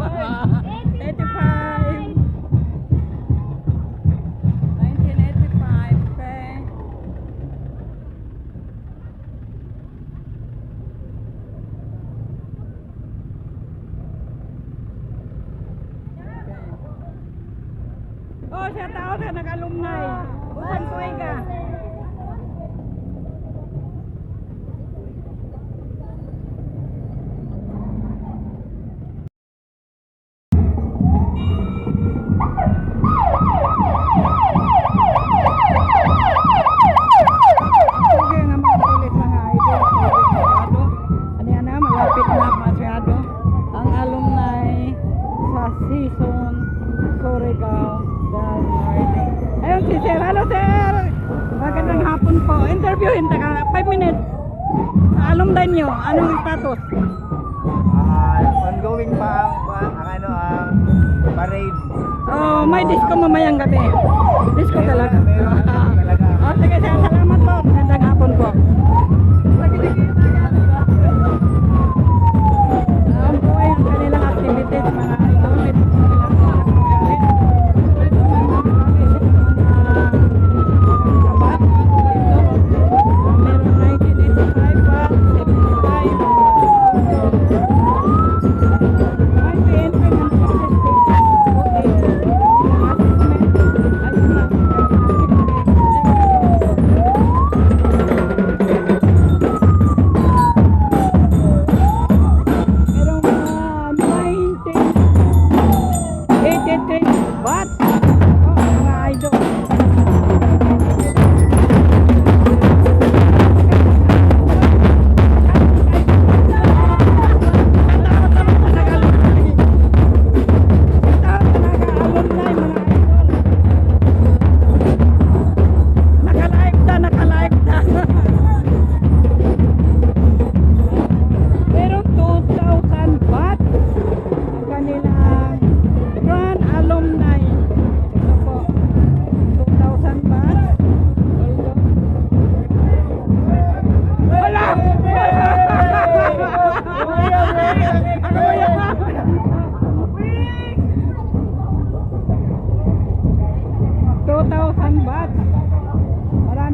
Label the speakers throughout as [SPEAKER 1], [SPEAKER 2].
[SPEAKER 1] 1985, okay. Oh, siya tao na nag-alumni. Usang tuwiga. Malapit na masyado ang alumni sa season Surigao del Norte. Ayun si Sir. Hello Sir! Magandang hapon po. Interviewin taka 5 minutes sa alumni nyo. Anong status?
[SPEAKER 2] Ongoing pa ang parade.
[SPEAKER 1] Oh, may disco mamayang gabi. Disco talaga.
[SPEAKER 2] Meron talaga.
[SPEAKER 1] Oh, sige Sir. Salamat po. Magandang hapon po. Ang po ay ang kanilang activities, mga idol.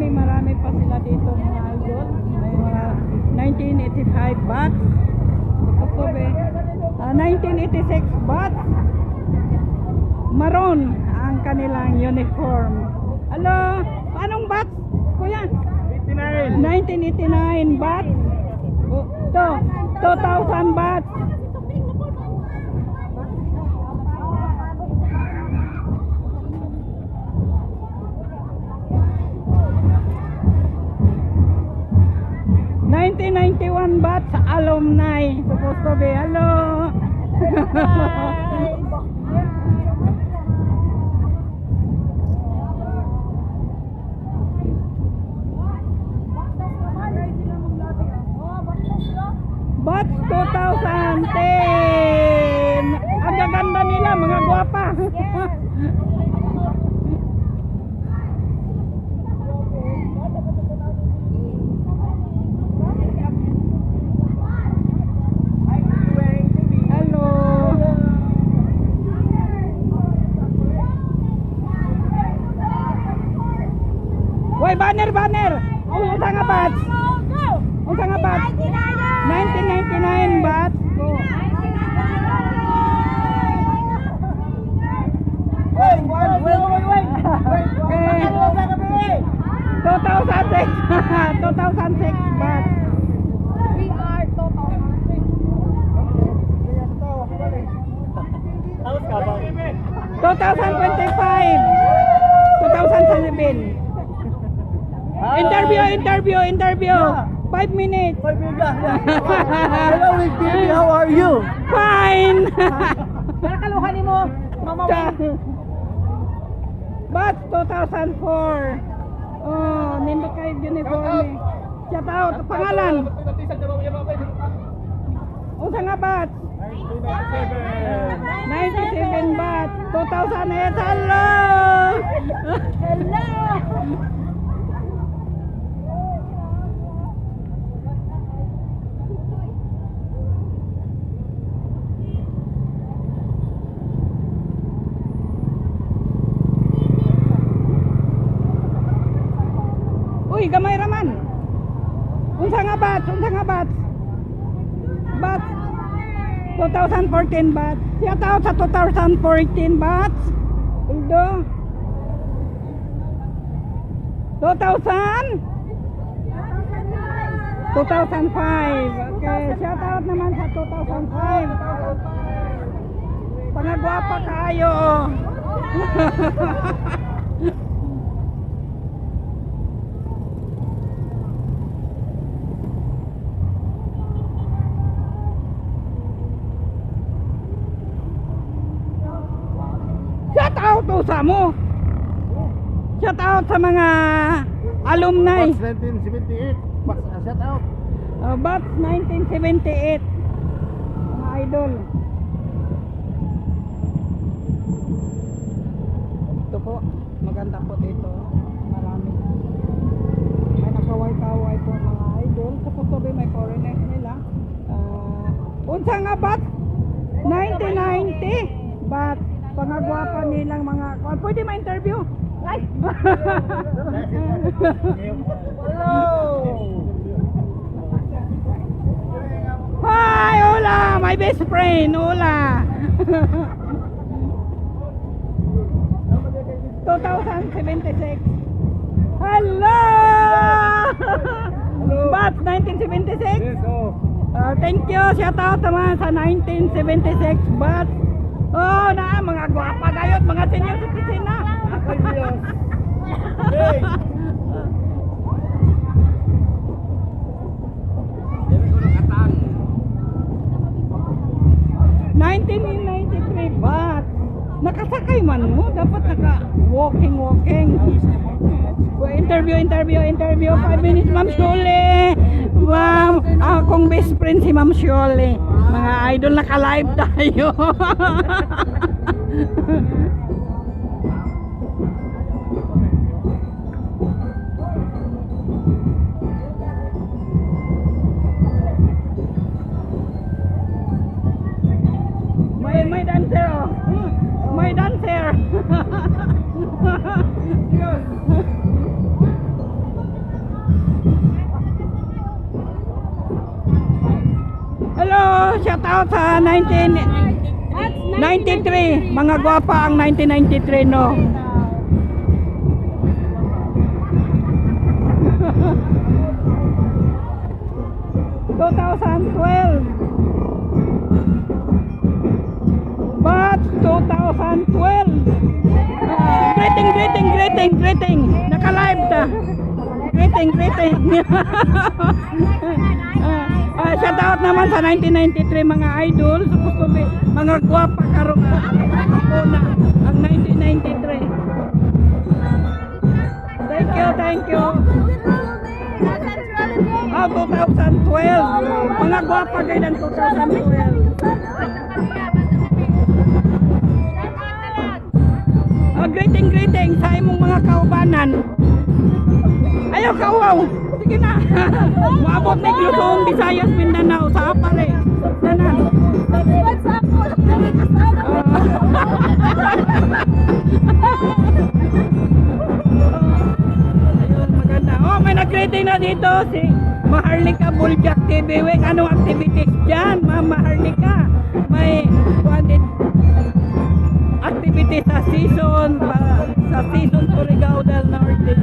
[SPEAKER 1] Marami pa sila dito mga idol. May mga 1985 bats. Ako be, 1986 bats. Maroon ang kanilang uniform. Hello, anong bats? Kuya? 1989 bats. To 2000 bats. '91 bats alumni supposed to be. Hello. Bats 2010. Ang gaganda nila, mga gwapa. Hoy, banner! Unsa nga bats? Unsa nga bats? 1999 bats.
[SPEAKER 2] Wait.
[SPEAKER 1] 2006 bats.
[SPEAKER 3] We are
[SPEAKER 1] 2025 2007. Interview. 5 minutes.
[SPEAKER 2] Hello, baby. How are you?
[SPEAKER 1] Fine.
[SPEAKER 3] Nakaluhan ni mo, Mama Wing.
[SPEAKER 1] Bats 2004. Oh, nindot kayo uniform. Shout out. Pangalan. Unsa nga bats? 97 bats. 2008. Hello. batch, unsa nga batch? Batch 2014 batch. Shout out sa 2014 batch. Uldo. 2000? 2005. Okay, shout out naman sa 2005. Pangagwapa kayo. Shout out to sa mo. Shout out sa mga alumni.
[SPEAKER 2] Batch 1978. Shout out.
[SPEAKER 1] Batch 1978. Mga idol. Ito po, maganda po dito. Marami. May nakaway-kaway po mga idol. Supposed to be may foreigners nila. Unsa nga batch? 1990. Batch. Pangagwapa nilang mga... Pwede ma-interview? Ay!
[SPEAKER 2] Hello.
[SPEAKER 1] Hi, Ola! My best friend, Ola! 2076. Hello! Batch 1976?
[SPEAKER 2] Yes, oh.
[SPEAKER 1] Thank you. Shout out naman sa 1976 batch. Oh, na mga gwapa gayot, mga senior citizen na.
[SPEAKER 2] Ay, Diyos. Hey.
[SPEAKER 1] 1993 batch. Nakasakay man mo, dapat walking. Interview. 5 minutes, Ma'am Shirley. Ma'am, akong best friend si Ma'am Shirley. Mga idol, naka-live tayo. may dancer, oh. May dancer. Hello, shout out sa 1993. Mga gwapa ang 1993, no. But 2012. Greeting. Naka-live ta. Greeting. Shout out naman sa 1993 mga idol. Supposed to be mga gwapa karong ako na ang 1993. Thank you. 2012. Mga gwapa kayo ng 2012. Greeting sa imong mga kaubanan. Ayaw kauwaw. Sige na. Maabot ni Luzon, Visayas, Mindanao sa apare. Tanan. Ayun, maganda. Oh, may nag-greeting na dito si Maharlika Buljak TV. Anong activities dyan, Ma'am Maharlika? May activity sa season Surigao del Norte.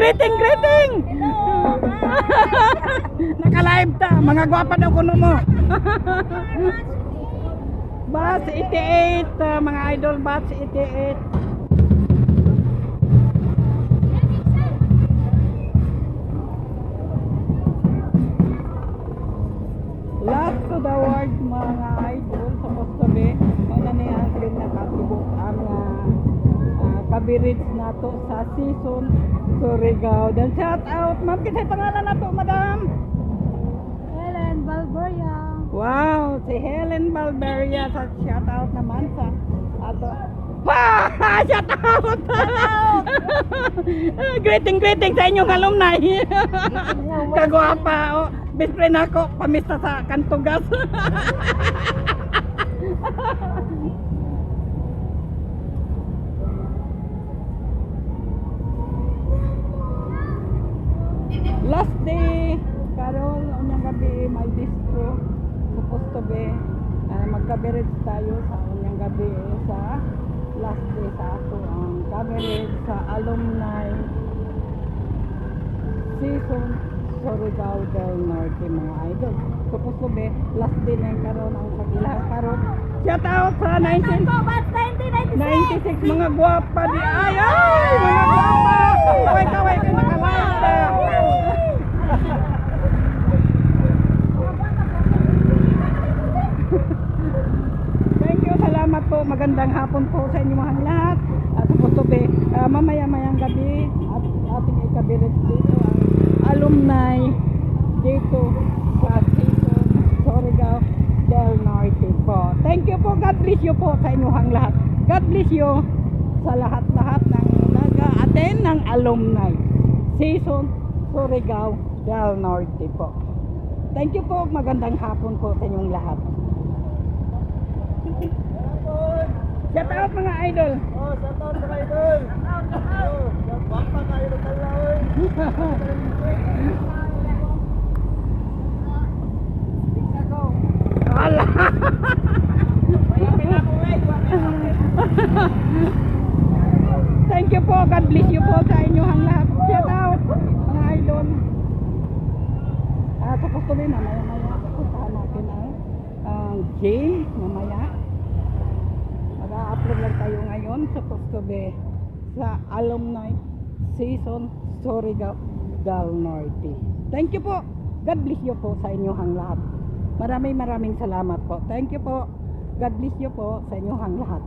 [SPEAKER 1] greeting, greeting! Naka-live ta, mga gwapa daw kuno mo. Batch 88, mga idol, batch 88. Last to the world, mga idol, supposed to be, mga niyan rin nakatubok ang kabirits na to sa season Surigao. Then shout out, ma'am, kisay pangalan na to, madam?
[SPEAKER 3] Helen Balboria.
[SPEAKER 1] Wow, si Helen Balberia sa shout out naman sa ato. Pa! Shout out! Greeting sa inyong alumni. Kagwapa, oh. Best friend ako, pamista sa Kantugas. Last day, karon unyang gabi may distro. Supposed to be magka-beverage tayo sa unyang gabi sa last day sa ato ang coverage sa alumni season Surigao del Norte, mga idol. Supposed to be last day na yung karon ang pagilang karon. Shout out sa 1996 mga guwapa di ay mga guwapa. Kaway ka nakalive na. Thank you, salamat po. Magandang hapon po sa inyo mga lahat. At supposed to be mamaya-mayang gabi at ating ikabirit dito ang alumni dito sa season Surigao del Norte po. Thank you po. God bless you po sa inyong lahat. God bless you sa lahat-lahat ng nag-attend ng alumni season Surigao del Norte po. Thank you po. Magandang hapon po sa inyong lahat. Shout out mga idol.
[SPEAKER 2] Oh, shout out mga idol. Oh, baka kayo ng talawin.
[SPEAKER 1] Ala. Thank you po. God bless you po sa inyong lahat. Shout out mga idol. Tapos tuloy mamaya puntahan natin ang game mamaya. Mag-upload lang tayo ngayon supposed to be sa alumni season Surigao del Norte. Thank you po. God bless you po sa inyong lahat. Maraming salamat po. Thank you po. God bless you po sa inyong lahat.